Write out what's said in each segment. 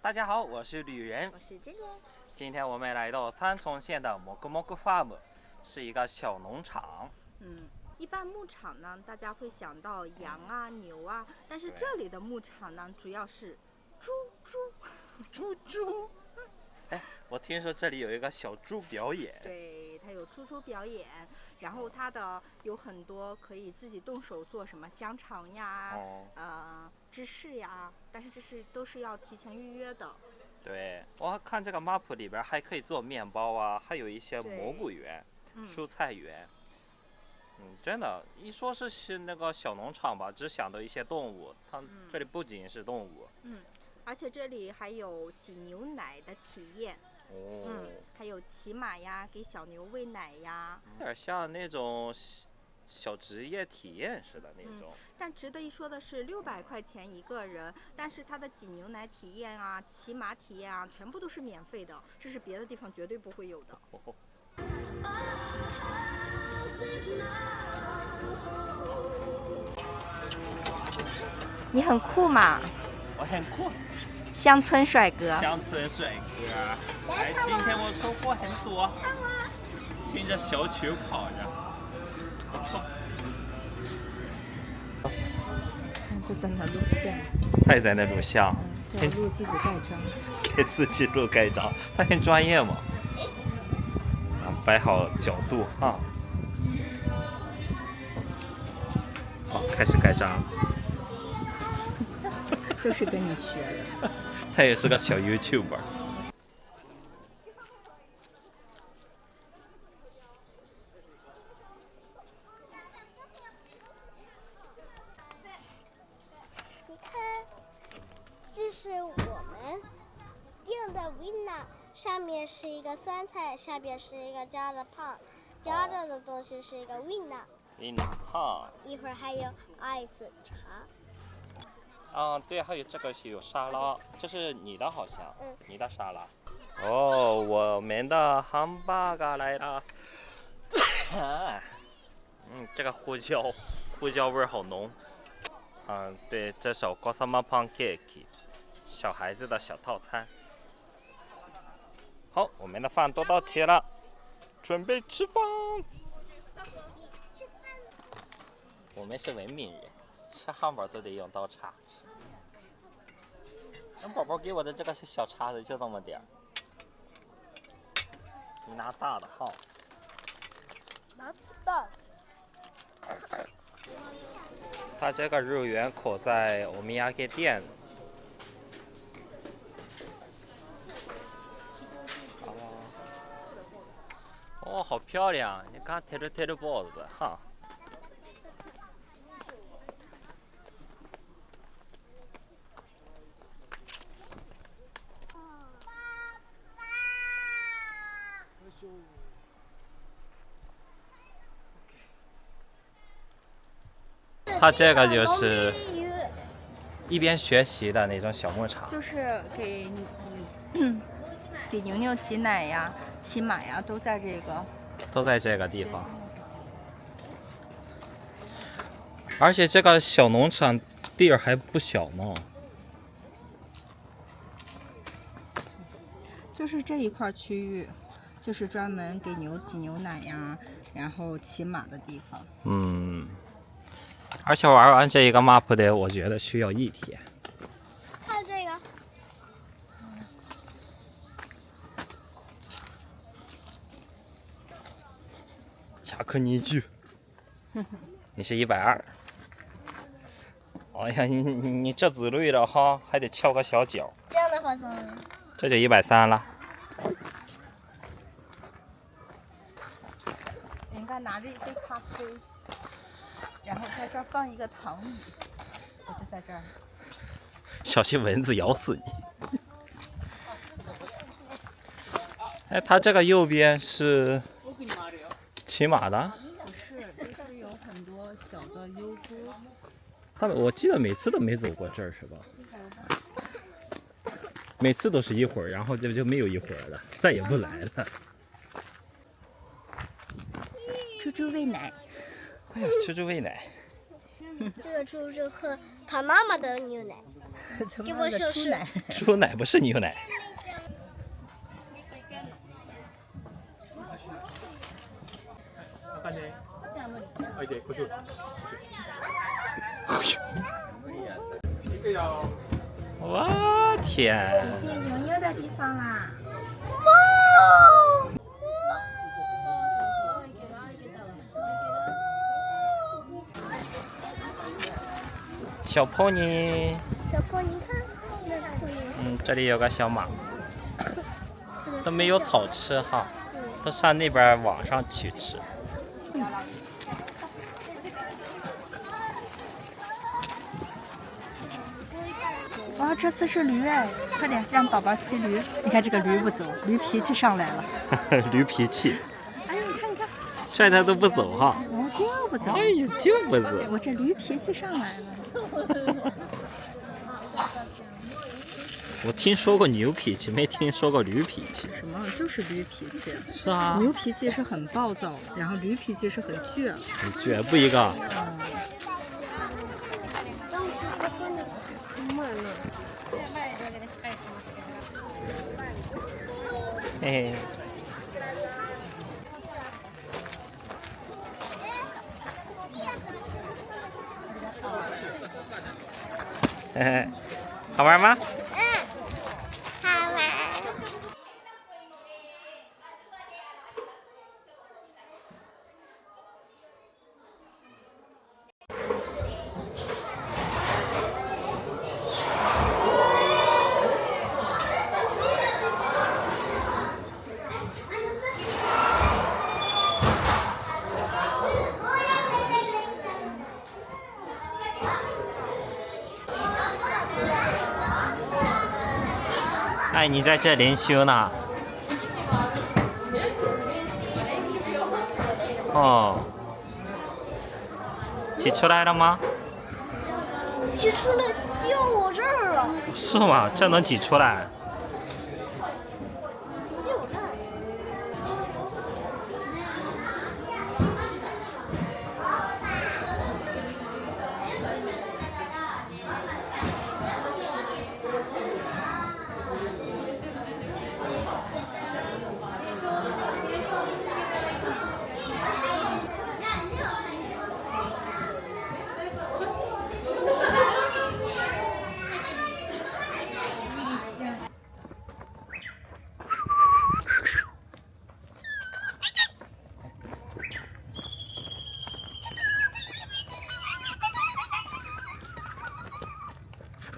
大家好，我是旅人，我是真真。今天我们来到三重县的莫古莫古 farm， 是一个小农场。一般牧场呢，大家会想到羊啊、牛啊，但是这里的牧场呢，主要是猪。哎，我听说这里有一个小猪表演。对，它有猪表演，然后它的有很多可以自己动手做什么香肠呀、芝士呀，但是这是都是要提前预约的。对，我看这个 map 里边还可以做面包啊，还有一些蘑菇园、蔬菜园。真的，一说是那个小农场吧，只想到一些动物。它这里不仅是动物。而且这里还有挤牛奶的体验。还有骑马呀，给小牛喂奶呀。有点像那种小职业体验似的那种。但值得一说的是，600块钱一个人，但是它的挤牛奶体验啊、骑马体验啊，全部都是免费的，这是别的地方绝对不会有的。你很酷嘛？我很酷。乡村帅哥。乡村帅哥。哎，今天我收获很多。听着小曲跑着，不错。这在那录像。他也在那录像。在录自己盖章。给自己录盖章，他很专业嘛。摆好角度啊。好，开始盖章。都是跟你学的。他也是个小 YouTuber。你看，这是我们订的 Winner， 上面是一个酸菜，下边是一个加的胖，加着的东西是一个 Winner 胖。一会儿还有 ice 茶。对，还有这个是有沙拉，这是你的好像，你的沙拉。哦，我们的汉堡包来了。这个胡椒味好浓。对，这是高萨玛 pancake， 小孩子的小套餐。好，我们的饭都到齐了，准备吃饭。我们是文明人。吃汉堡都得用刀叉吃。宝宝给我的这个小叉子就那么点儿，你拿大的哈。拿大的。他这个肉圆口在欧米亚给店。哦，好漂亮！你看，贴着包子的哈。他这个就是一边学习的那种小牧场，就是给牛牛挤奶呀、骑马呀，都在这个地方。而且这个小农场地儿还不小呢。就是这一块区域，就是专门给牛挤牛奶呀，然后骑马的地方。而且玩完这一个 map 的，我觉得需要1天。看这个。下课泥鳅。你是120。哎呀，你这子累了哈，还得翘个小脚。这样的话从。这就130了。应该拿着一杯咖啡。然后在这儿放一个躺椅，我就在这儿。小心蚊子咬死你！哎，它这个右边是骑马的？不是，就是有很多小的优鸽。我记得每次都没走过这儿是吧？每次都是一会儿，然后就没有一会儿了，再也不来了。猪喂奶。哎呀，猪喂奶。这个猪是喝他妈妈的牛奶。给我秀猪奶。猪奶不是牛奶。我天！进牛牛的地方啦！小 pony， 小坡，你看，那可以。这里有个小马，都没有草吃哈，都上那边网上去吃。哇，这次是驴哎！快点让宝宝骑驴。你看这个驴不走，驴脾气上来了。驴脾气。哎呀，你看你看，踹它都不走哈。哦，就不走。哎呀，就不走。我这驴脾气上来了。我听说过牛脾气，没听说过驴脾气。什么？就是驴脾气。是啊。牛脾气是很暴躁，然后驴脾气是很倔。很倔，不一个。嘿嘿。嘿嘿，好玩吗？好玩。哎，你在这灵修呢？哦，挤出来了吗？挤出来掉我这儿了。是吗？这能挤出来？掉我这儿。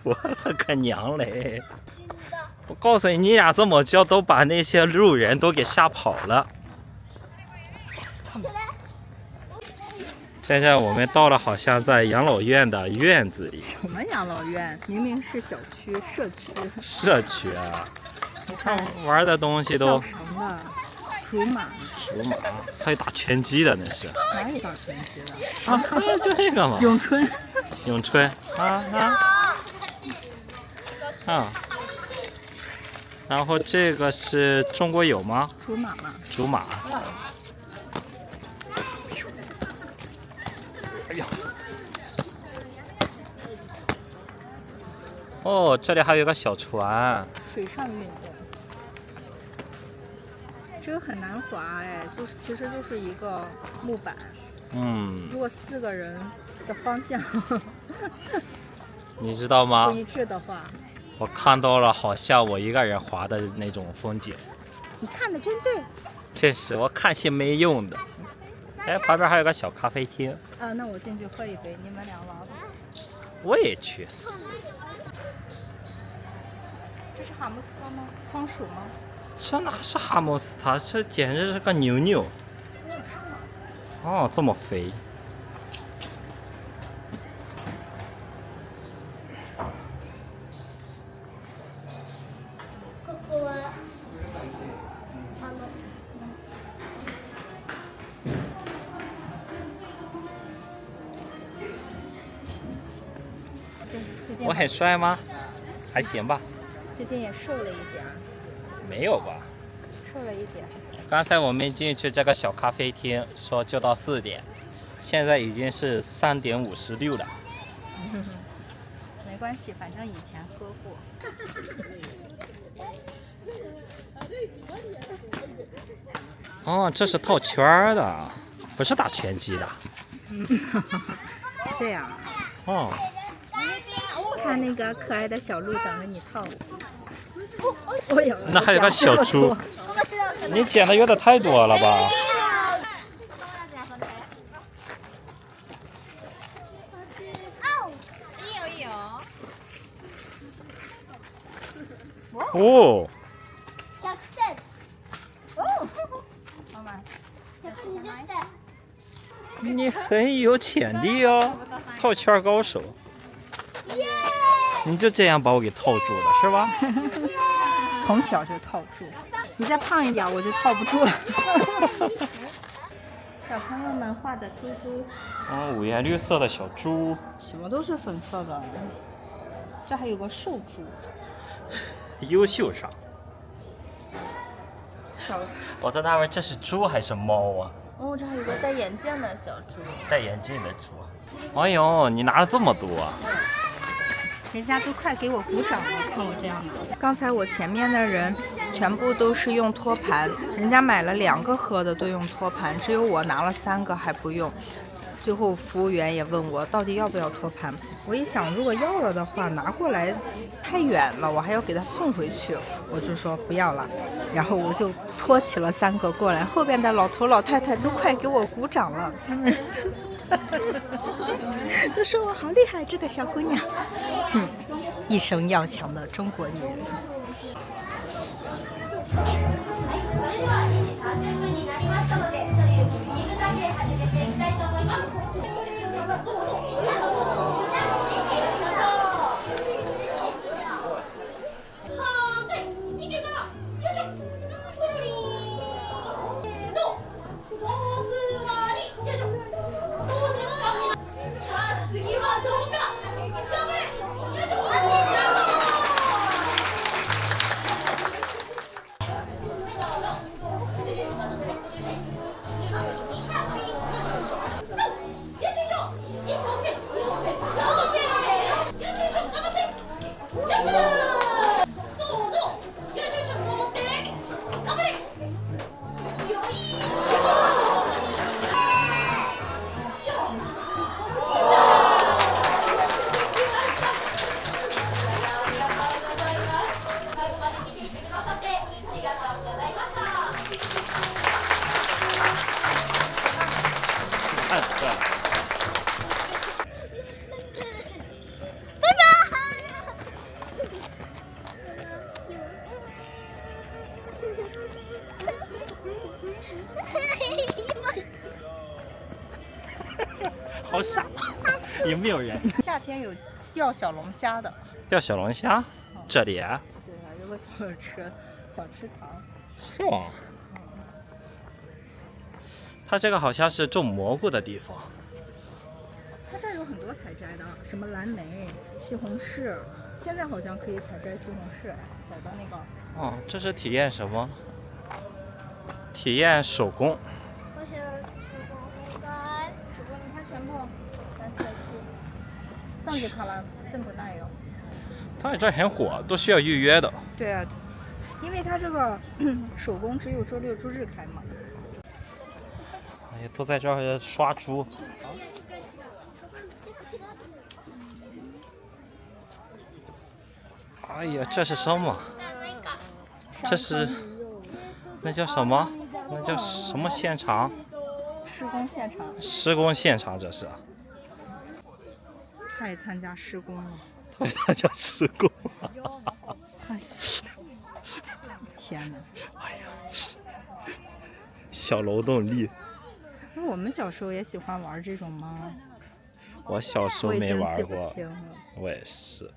我勒个娘嘞！我告诉你，你俩这么叫，都把那些路人都给吓跑了。现在我们到了，好像在养老院的院子里。什么养老院？明明是小区、社区。社区啊！你看玩的东西都。跳绳的，竹马。竹马，还有打拳击的那是。哪有打拳击的？啊，就这个嘛。咏春。咏春啊！然后这个是中国有吗？竹马嘛。竹马。哎呀！哦，这里还有个小船。水上运动。这个很难滑哎，其实就是一个木板。如果4个人的方向你知道吗？不一致的话，我看到了，好像我一个人滑的那种风景。你看的真对。这是我看些没用的。哎，旁边还有个小咖啡厅。啊，那我进去喝一杯，你们俩玩吧。我也去。这是哈姆斯特吗？仓鼠吗？这哪是哈姆斯特，这简直是个牛牛。哦，这么肥。我很帅吗？还行吧。最近也瘦了一点。没有吧？瘦了一点。刚才我们进去这个小咖啡厅，说就到4点，现在已经是3点56了。没没关系，反正以前喝过。哦，这是套圈儿的，不是打拳击的。这样。哦。看那个可爱的小鹿等着你套。哦呦，那还有个小猪，你捡的有点太多了吧？哦。妈妈，你很有潜力哦，套圈高手。你就这样把我给套住了，是吧？从小就套住，你再胖一点我就套不住了。小朋友们画的猪猪，五颜六色的小猪，什么都是粉色的。这还有个瘦猪，优秀上。小，我都纳闷这是猪还是猫啊？哦，这还有个戴眼镜的小猪，戴眼镜的猪。哎呦，你拿了这么多。人家都快给我鼓掌了，看我这样的。刚才我前面的人全部都是用托盘，人家买了2个喝的都用托盘，只有我拿了3个还不用。最后服务员也问我到底要不要托盘，我一想如果要了的话拿过来太远了，我还要给他送回去，我就说不要了。然后我就托起了3个过来，后边的老头老太太都快给我鼓掌了，他们都说我好厉害，这个小姑娘，一生要强的中国女人。好傻，有没有人？夏天有钓小龙虾的，钓小龙虾，这里啊？对啊，有个小池塘。是吗？它这个好像是种蘑菇的地方。它这儿有很多采摘的，什么蓝莓、西红柿，现在好像可以采摘西红柿，小的那个。哦，这是体验什么？体验手工。我想手工，你看全部3、4、3時から全部ないよ。它这很火，都需要预约的。对啊，因为它这个手工只有周6、周日开嘛。哎呀，都在这儿刷猪。哎呀，这是什么？这是那叫什么？那叫什么现场？施工现场。施工现场，这是。他也参加施工了。他也参加施工。天哪！哎呀，小劳动力。那我们小时候也喜欢玩这种吗？我小时候没玩过。我也是。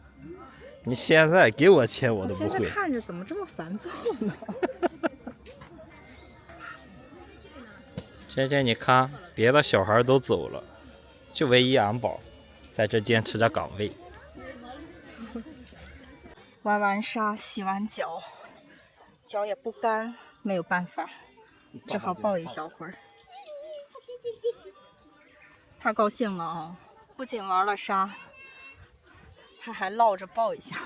你现在给我钱我都不会。现在看着怎么这么烦躁呢？姐姐，你看，别的小孩都走了，就唯一俺宝在这坚持着岗位。玩完沙，洗完脚，脚也不干，没有办法，只好抱一小会儿。太高兴了啊！不仅玩了沙，它还落着抱一下。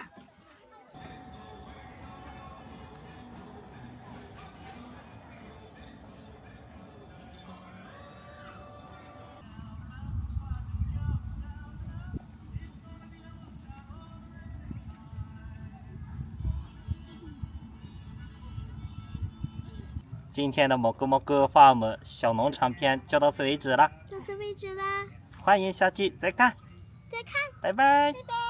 今天的蘑菇蘑菇 farm 小农场篇就到此为止了，到此为止啦，欢迎下期再看，再看，拜拜。拜拜。